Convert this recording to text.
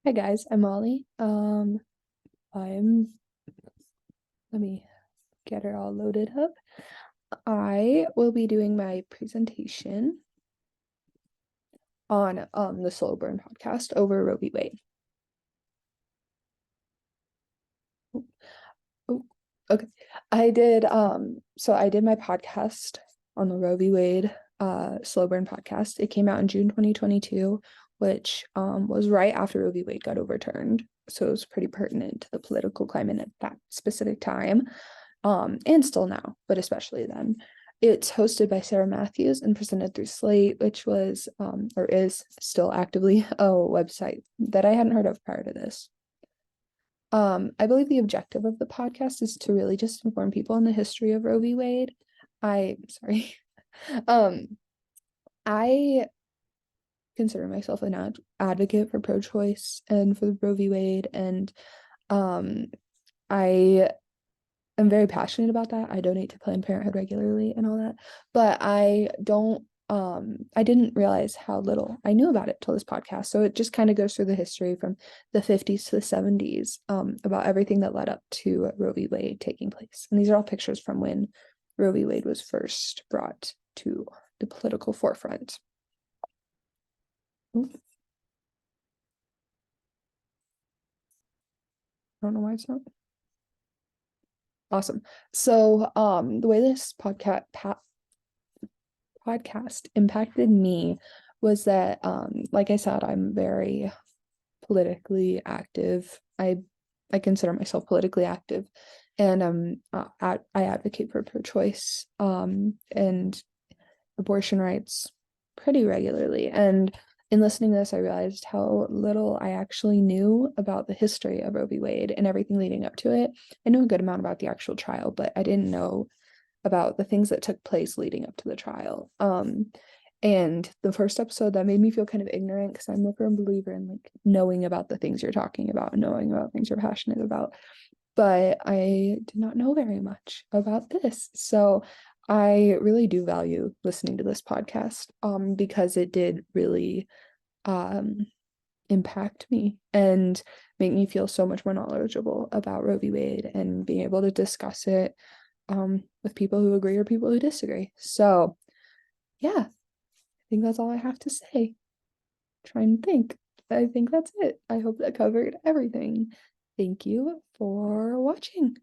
Hi guys, I'm Molly. I'm let me get it all loaded up. I will be doing my presentation on the Slow Burn podcast over Roe v. Wade. Oh, okay. I did my podcast on the Roe v. Wade Slow Burn podcast. It came out in June 2022, which was right after Roe v. Wade got overturned. So it was pretty pertinent to the political climate at that specific time. And still now, but especially then. It's hosted by Sarah Matthews and presented through Slate, which was or is still actively a website that I hadn't heard of prior to this. I believe the objective of the podcast is to really just inform people on the history of Roe v. Wade. Sorry. Um, I consider myself an advocate for pro-choice and for Roe v. Wade, and um, I am very passionate about that. I donate to Planned Parenthood regularly and all that, but I didn't realize how little I knew about it till this podcast. So it just kind of goes through the history from the 50s to the 70s, about everything that led up to Roe v. Wade taking place. And these are all pictures from when Roe v. Wade was first brought to the political forefront. Ooh, I don't know why it's not. Awesome. So the way this podcast impacted me was that like I said, I'm very politically active. I consider myself politically active, and I advocate for pro-choice and abortion rights pretty regularly. And in listening to this, I realized how little I actually knew about the history of Roe v. Wade and everything leading up to it. I knew a good amount about the actual trial, but I didn't know about the things that took place leading up to the trial. And the first episode that made me feel kind of ignorant because I'm a firm believer in like knowing about the things you're talking about and knowing about things you're passionate about. But I did not know very much about this. So I really do value listening to this podcast because it did really um impact me and make me feel so much more knowledgeable about Roe v. Wade and being able to discuss it with people who agree or people who disagree. So yeah, I think that's all I have to say. Try and think. I think that's it. I hope that covered everything. Thank you for watching.